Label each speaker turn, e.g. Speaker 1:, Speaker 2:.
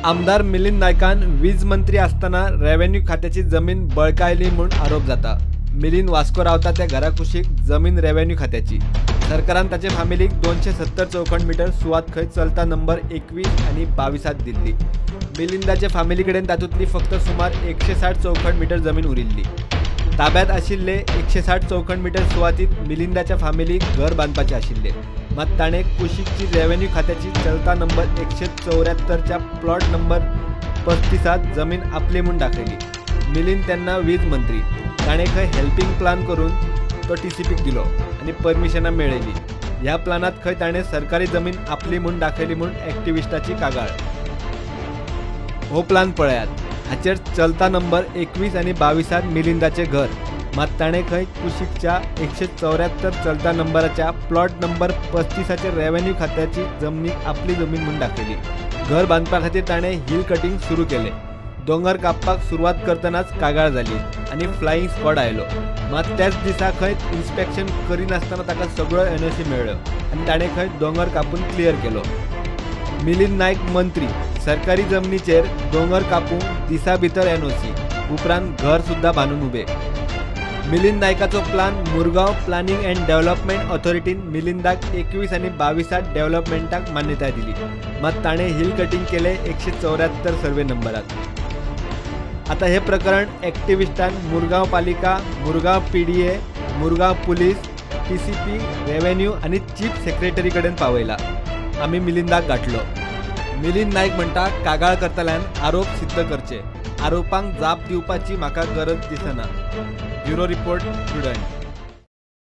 Speaker 1: आमदार मिलिंद नायकान वीज मंत्री असताना रेव्हेन्यू खात्याची जमीन बळकायली म्हणून आरोप जाता। मिलिंद वास्को रावता त्या घरा कुशीक जमीन रेव्हेन्यू खात्याची। सरकारान ताचे फॅमिलीक 270 चौखंड मीटर सुवात खंय चलता नंबर 21 आणि 22 दिल्ली। मिलिंदाच्या फॅमिली कडेन तातूंतली फक्त सुमार 160 चौखंड मीटर जमीन उरिल्ली। ताब्यात आशिल्ले 160 चौखंड मीटर सुवातीत मिलिंदाच्या फॅमिलीक घर बांदपाचे आशिल्ले, मात ताणें कुशीकची रेव्हेन्यू खात्याची चलता नंबर 174च्या प्लॉट नंबर 35 जमीन आपली म्हणून दाखयली। मिलिंद तेन्ना वीज मंत्री, ताणें खंय हेल्पिंग प्लान करून तो TCPक दिलो आणि परमिशनां मेळयली। ह्या प्लानात खंय ताणें सरकारी जमीन आपली म्हणून दाखयली म्हणून एक्टिविस्टाची कागाळ। हो प्लान पळयात, हाचेर चलता नंबर 21 आणि 22 मिलिंदाचे घर, मात ताणें खंय कुशीकच्या 174 चलता नंबराच्या प्लॉट नंबर 35 रेव्हेन्यू खात्याची जमनीक आपली जमीन म्हणून दाखयली। घर बांदपा खातीर ताणें हिल कटिंग सुरू केले। दोंगर कापपाक सुरवात करतनाच कागाळ जाली आणि फ्लाइंग स्क्वॉड आयलो, मात त्याच दिसा खंय इन्स्पेक्शन करिनासतना ताका सगळो NOC मेळ्ळो आणि ताणें खंय दोंगर कापून क्लियर केलो। मिलिंद नायक मंत्री, सरकारी जमनीचेर दोंगर कापूंक दिसा भितर NOC, उपरांत घर सुद्धा बांदून उबे। मिलिंद नायकाचो plan Murgaon planning and development ऑथॉरिटीन मिलिंदाक 21 आणि 22 डेव्हलपमेंटाक मान्यताय दिली, मात ताणें हिल कटिंग केले 174 सर्वे नंबरात। आता हे प्रकरण एक्टिविस्टान मुरगांव पालिका, Murgaon PDA, Murgaon police, TCP, revenue आणि चीफ सेक्रेटरी कडेन पावयला। आमी मिलिंदाक गाठलो। मिलिंद नायक म्हणटा कागाळ करतल्यान आरोप सिद्ध करचे। आरोपांक जाप दिवपाची म्हाका गरज दिसना। Bureau report, student.